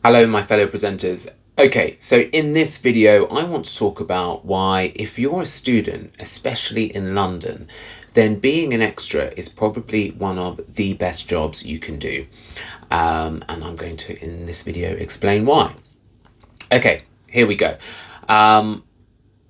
Hello, my fellow presenters. Okay, so in this video, I want to talk about why, if you're a student, especially in London, then being an extra is probably one of the best jobs you can do. And I'm going to, in this video, explain why. Okay, here we go.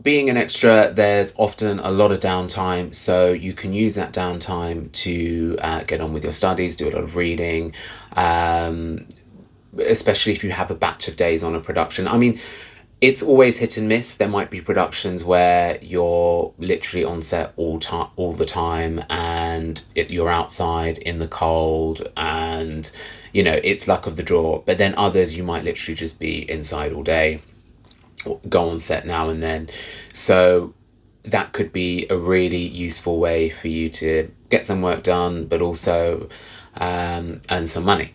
Being an extra, there's often a lot of downtime, so you can use that downtime to get on with your studies, do a lot of reading, especially if you have a batch of days on a production. I mean, it's always hit and miss. There might be productions where you're literally on set all the time, and you're outside in the cold, and it's luck of the draw. But then others, you might literally just be inside all day, go on set now and then. So that could be a really useful way for you to get some work done, but also earn some money.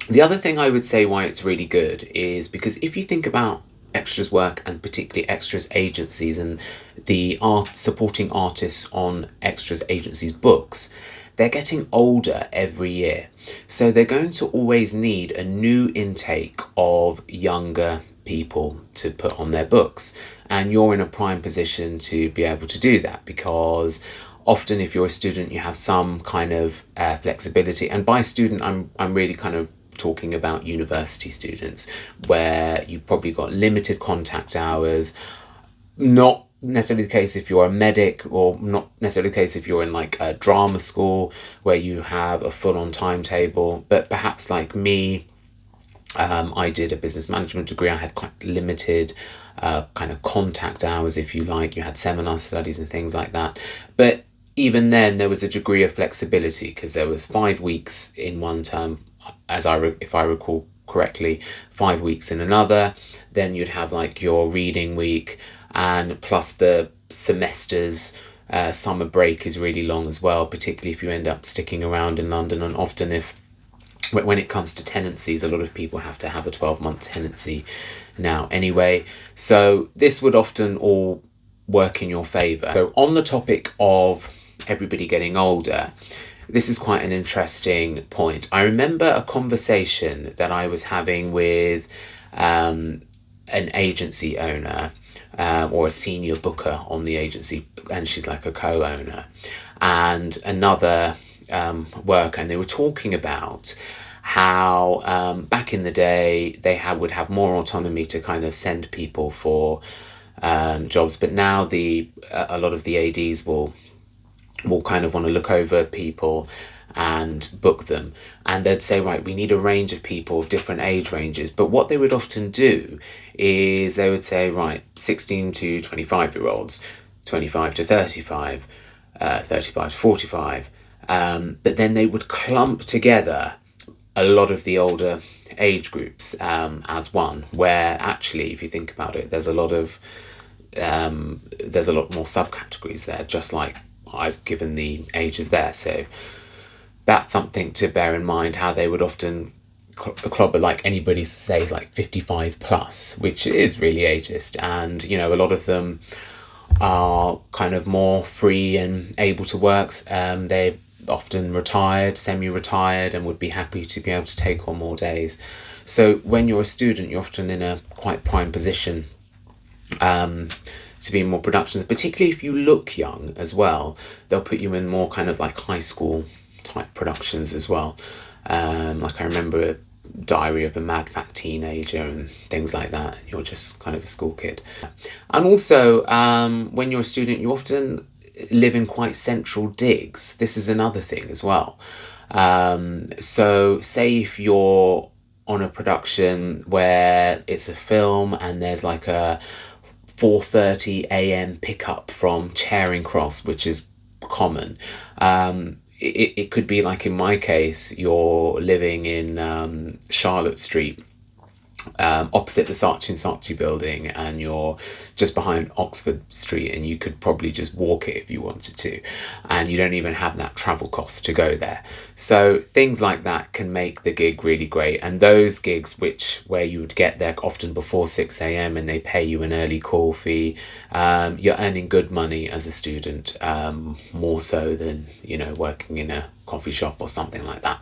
The other thing I would say why it's really good is because if you think about extras work, and particularly extras agencies and the supporting artists on extras agencies books, they're getting older every year. So they're going to always need a new intake of younger people to put on their books. And you're in a prime position to be able to do that, because often if you're a student, you have some kind of flexibility. And by student, I'm really kind of talking about university students, where you've probably got limited contact hours. Not necessarily the case if you're a medic, or not necessarily the case if you're in like a drama school where you have a full-on timetable, but perhaps like me, I did a business management degree. I had quite limited kind of contact hours, if you like. You had seminar studies and things like that. But even then, there was a degree of flexibility, because there was 5 weeks in one term, if I recall correctly, 5 weeks in another. Then you'd have like your reading week, and plus the semesters. Summer break is really long as well, particularly if you end up sticking around in London. And often, when it comes to tenancies, a lot of people have to have a 12-month tenancy now anyway. So this would often all work in your favour. So on the topic of everybody getting older, this is quite an interesting point. I remember a conversation that I was having with an agency owner, or a senior booker on the agency, and she's like a co-owner, and another worker, and they were talking about how back in the day they would have more autonomy to kind of send people for jobs, but now a lot of the ADs will kind of want to look over people and book them, and they'd say, right, we need a range of people of different age ranges. But what they would often do is they would say, right, 16 to 25-year-olds, 25 to 35, 35 to 45, but then they would clump together a lot of the older age groups as one, where actually, if you think about it, there's a lot more subcategories there, just like I've given the ages there. So that's something to bear in mind, how they would often club like anybody, say like 55 plus, which is really ageist. And a lot of them are kind of more free and able to work. They often retired, semi-retired, and would be happy to be able to take on more days. So when you're a student, you're often in a quite prime position to be in more productions, particularly if you look young as well. They'll put you in more kind of like high school type productions as well. Like I remember a Diary of a Mad Fat Teenager and things like that. You're just kind of a school kid. And also, when you're a student, you often live in quite central digs. This is another thing as well. So say if you're on a production where it's a film and there's like a 4:30 a.m. pickup from Charing Cross, which is common. It could be like, in my case, you're living in Charlotte Street, opposite the Saatchi and Saatchi building, and you're just behind Oxford Street, and you could probably just walk it if you wanted to, and you don't even have that travel cost to go there. So things like that can make the gig really great. And those gigs where you would get there often before 6 a.m. and they pay you an early call fee, you're earning good money as a student, more so than working in a coffee shop or something like that.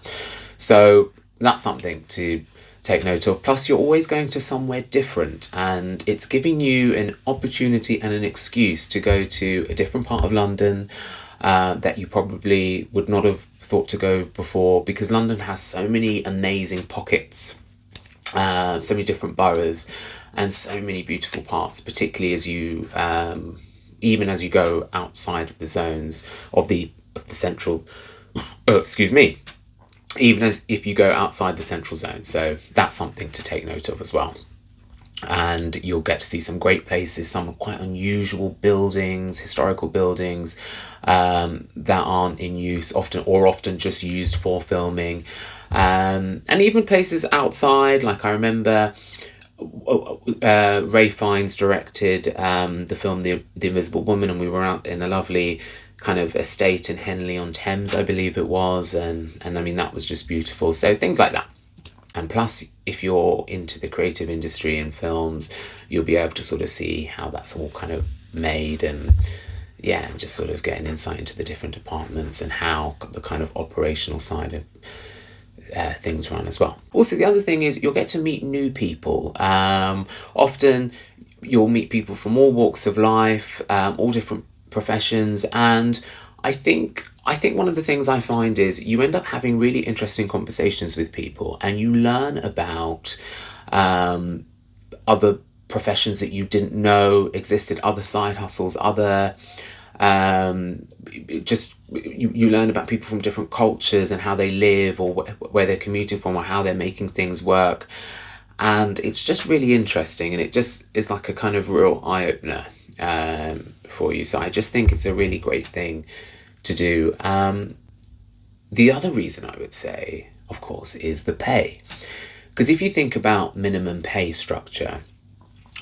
So that's something to take note of. Plus, you're always going to somewhere different, and it's giving you an opportunity and an excuse to go to a different part of London that you probably would not have thought to go before, because London has so many amazing pockets, so many different boroughs, and so many beautiful parts, particularly as you even as you go outside of the zones of the central. Oh, excuse me. Even as if you go outside the central zone, so that's something to take note of as well. And you'll get to see some great places, some quite unusual buildings, historical buildings that aren't in use often just used for filming, and even places outside. Like I remember Ray Fiennes directed the film The Invisible Woman, and we were out in a lovely kind of estate in Henley-on-Thames, I believe it was, and I mean that was just beautiful. So things like that. And plus, if you're into the creative industry and films, you'll be able to sort of see how that's all kind of made, and and just sort of get an insight into the different departments and how the kind of operational side of things run as well. Also, the other thing is you'll get to meet new people. Often you'll meet people from all walks of life, all different professions, and I think one of the things I find is you end up having really interesting conversations with people, and you learn about other professions that you didn't know existed, other side hustles, other you learn about people from different cultures and how they live, or where they're commuting from, or how they're making things work, and it's just really interesting, and it just is like a kind of real eye-opener for you. So I just think it's a really great thing to do. The other reason I would say, of course, is the pay. Because if you think about minimum pay structure,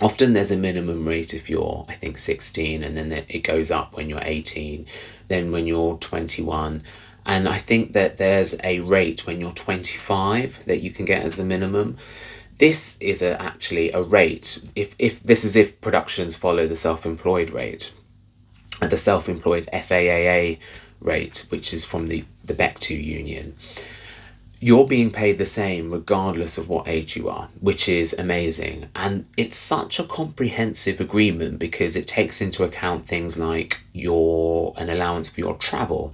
often there's a minimum rate if you're, I think, 16, and then it goes up when you're 18, then when you're 21. And I think that there's a rate when you're 25 that you can get as the minimum. This is actually a rate, if productions follow the self-employed rate, the self-employed FAAA rate, which is from the BEC2 union, you're being paid the same regardless of what age you are, which is amazing. And it's such a comprehensive agreement because it takes into account things like an allowance for your travel,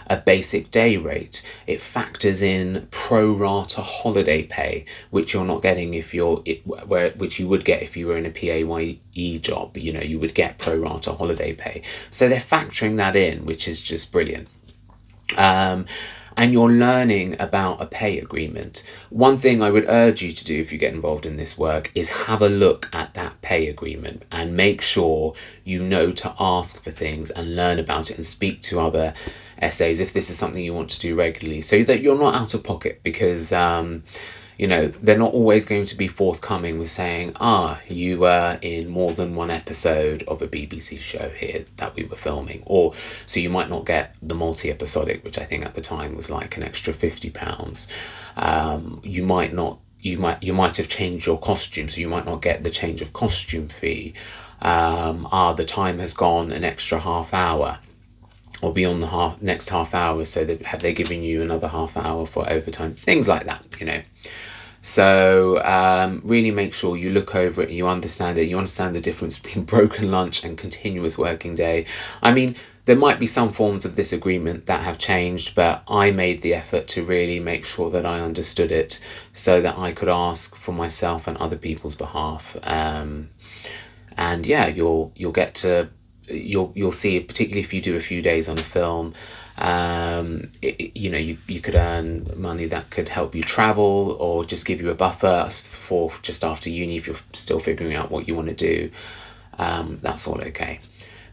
a basic day rate. It factors in pro rata holiday pay, which you're not getting which you would get if you were in a PAYE job. You would get pro rata holiday pay. So they're factoring that in, which is just brilliant. And you're learning about a pay agreement. One thing I would urge you to do if you get involved in this work is have a look at that pay agreement and make sure you know to ask for things and learn about it and speak to other SAs if this is something you want to do regularly, so that you're not out of pocket, because they're not always going to be forthcoming with saying, you were in more than one episode of a BBC show here that we were filming, or so you might not get the multi-episodic, which I think at the time was like an extra £50. You might have changed your costume, so you might not get the change of costume fee. The time has gone an extra half hour, or beyond the next half hour, so have they given you another half hour for overtime, things like that, So really make sure you look over it and you understand the difference between broken lunch and continuous working day. I mean, there might be some forms of this agreement that have changed, but I made the effort to really make sure that I understood it so that I could ask for myself and other people's behalf. You'll see, particularly if you do a few days on a film, you could earn money that could help you travel, or just give you a buffer for just after uni if you're still figuring out what you want to do. That's all okay.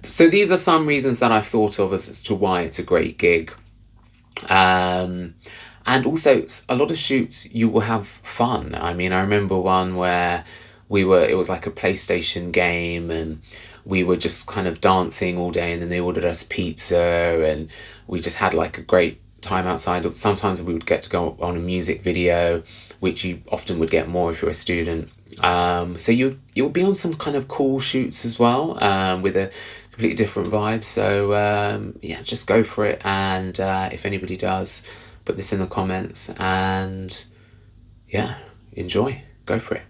So these are some reasons that I've thought of as to why it's a great gig. And also, a lot of shoots you will have fun. I mean, I remember one where it was like a PlayStation game, and we were just kind of dancing all day, and then they ordered us pizza, and we just had like a great time outside. Sometimes we would get to go on a music video, which you often would get more if you're a student. So you'll be on some kind of cool shoots as well, with a completely different vibe. So just go for it. And if anybody does, put this in the comments, and enjoy. Go for it.